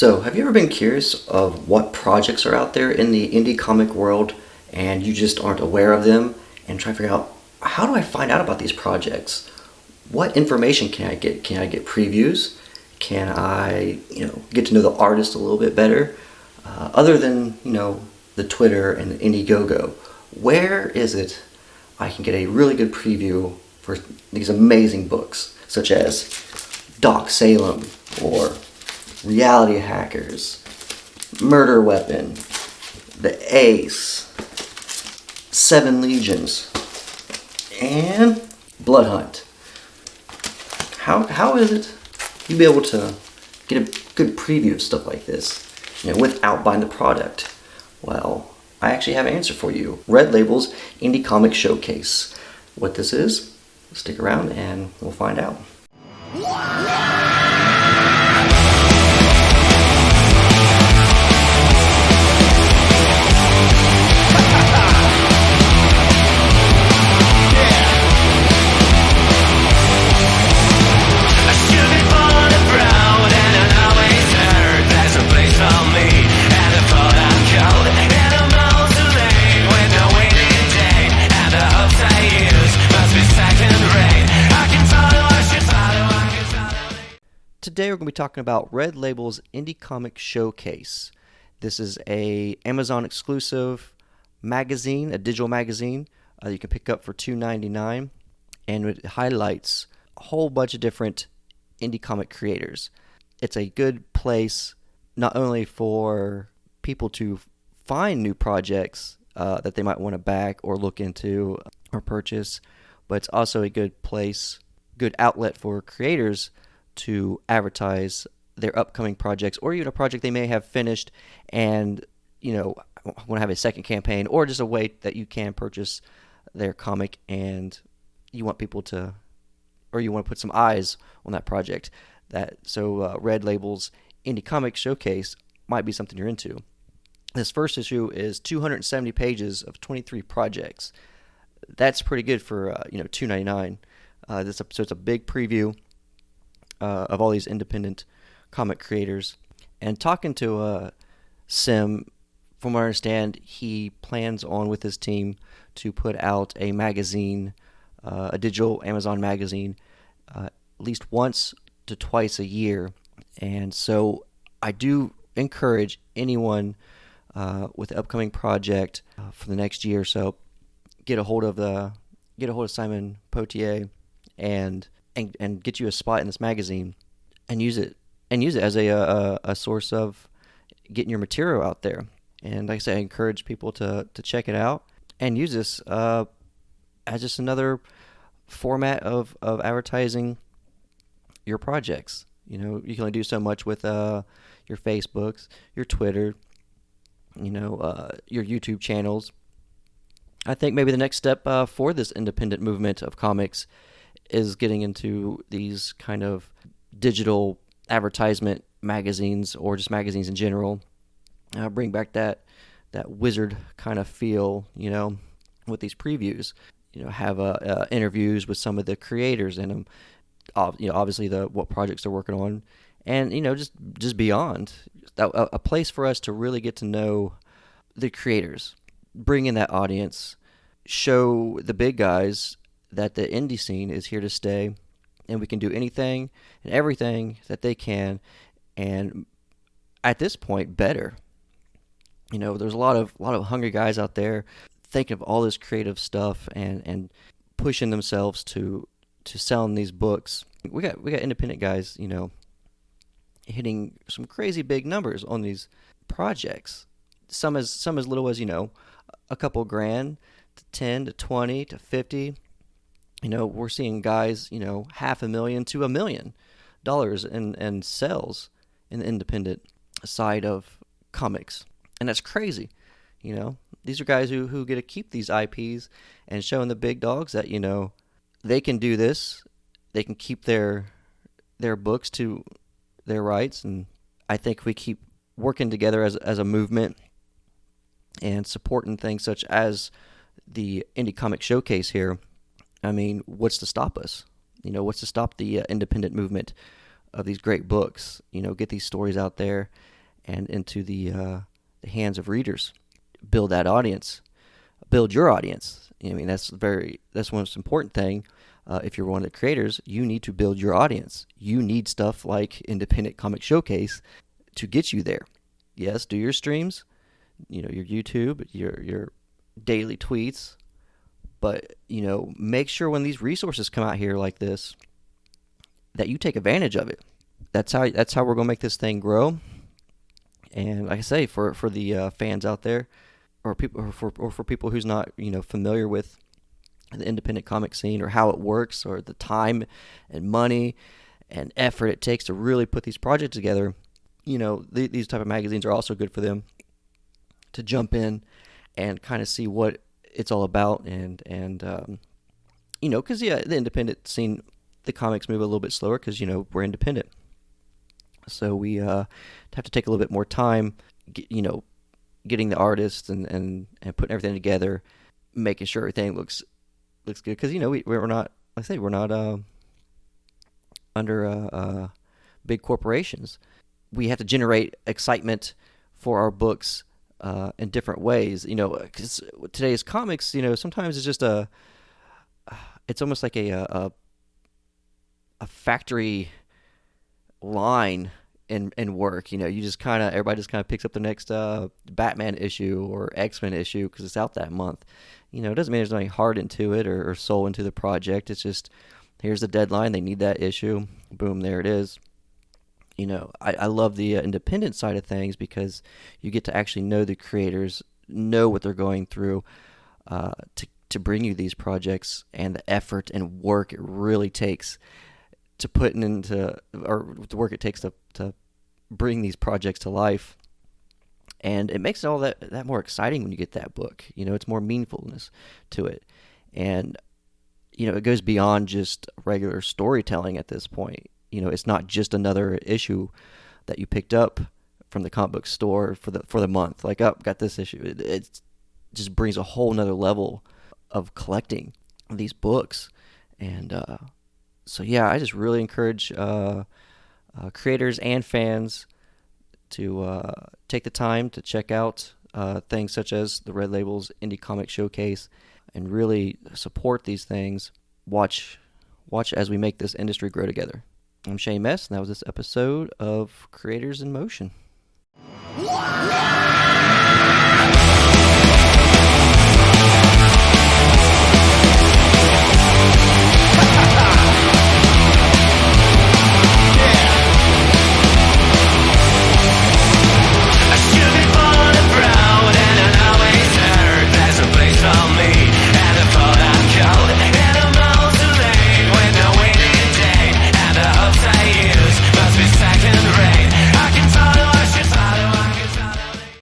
So, have you ever been curious of what projects are out there in the indie comic world and you just aren't aware of them and try to figure out how do I find out about these projects? What information can I get? Can I get previews? Can I, get to know the artist a little bit better? Other than, the Twitter and the Indiegogo, where is it I can get a really good preview for these amazing books, such as Doc Salem or Reality Hackers, Murder Weapon, The Ace, Seven Legions, and Blood Hunt. How is it you'd be able to get a good preview of stuff like this, without buying the product? Well, I actually have an answer for you. Red Label's Indie Comic Showcase. What this is, stick around and we'll find out. Today we're going to be talking about Red Label's Indie Comic Showcase. This is a Amazon exclusive magazine, a digital magazine you can pick up for $2.99, and it highlights a whole bunch of different indie comic creators. It's a good place not only for people to find new projects that they might want to back or look into or purchase, but it's also a good place, good outlet for creators to advertise their upcoming projects, or even a project they may have finished and want to have a second campaign, or just a way that you can purchase their comic and you want people to, or you want to put some eyes on that project. Red Label's Indie Comic Showcase might be something you're into. This first issue is 270 pages of 23 projects. That's pretty good for $2.99. So it's a big preview of all these independent comic creators. And talking to Sim, from what I understand, he plans on, with his team, to put out a magazine, a digital Amazon magazine, at least once to twice a year. And so I do encourage anyone with an upcoming project for the next year or so, get a hold of Simon Poitier and get you a spot in this magazine and use it as a source of getting your material out there. And like I say, I encourage people to check it out and use this as just another format of advertising your projects. You can only do so much with your Facebooks, your Twitter, your YouTube channels. I think maybe the next step for this independent movement of comics is getting into these kind of digital advertisement magazines, or just magazines in general. Bring back that wizard kind of feel, with these previews. Have interviews with some of the creators in them. Obviously what projects they're working on, and just beyond. A place for us to really get to know the creators, bring in that audience, show the big guys that the indie scene is here to stay, and we can do anything and everything that they can, and at this point, better. There's a lot of hungry guys out there thinking of all this creative stuff and pushing themselves to selling these books. We got independent guys, hitting some crazy big numbers on these projects. Some as little as a couple grand, to 10 to 20 to 50. We're seeing guys, $500,000 to $1 million in sales in the independent side of comics. And that's crazy. These are guys who get to keep these IPs and showing the big dogs that, they can do this. They can keep their books to their rights. And I think if we keep working together as a movement and supporting things such as the Indie Comic Showcase here, I mean, what's to stop us? What's to stop the independent movement of these great books. Get these stories out there and into the hands of readers. Build that audience. Build your audience. I mean, that's one most important thing. If you're one of the creators, you need to build your audience. You need stuff like Independent Comic Showcase to get you there. Yes, do your streams, your YouTube, your daily tweets, but make sure when these resources come out here like this that you take advantage of it. That's how we're gonna make this thing grow. And like I say, for the fans out there, or for people who's not familiar with the independent comic scene or how it works, or the time and money and effort it takes to really put these projects together, these type of magazines are also good for them to jump in and kind of see what it's all about. And because the independent scene, the comics move a little bit slower because we're independent, so we have to take a little bit more time, getting the artists and putting everything together, making sure everything looks good, because we're not, like I say, we're not under big corporations. We have to generate excitement for our books in different ways. Because today's comics, sometimes it's just it's almost like a factory line in work. You just everybody just kind of picks up the next Batman issue or X-Men issue because it's out that month. It doesn't mean there's any heart into it or soul into the project. It's just, here's the deadline, they need that issue, boom, there it is. I love the independent side of things because you get to actually know the creators, know what they're going through to bring you these projects, and the effort and work it really takes to put into, or the work it takes to bring these projects to life. And it makes it all that more exciting when you get that book. It's more meaningfulness to it. And, it goes beyond just regular storytelling at this point. It's not just another issue that you picked up from the comic book store for the month. Like, oh, got this issue. It just brings a whole nother level of collecting these books. And so, yeah, I just really encourage creators and fans to take the time to check out things such as the Red Labels Indie Comic Showcase and really support these things. Watch as we make this industry grow together. I'm Shane Mess, and that was this episode of Creators in Motion.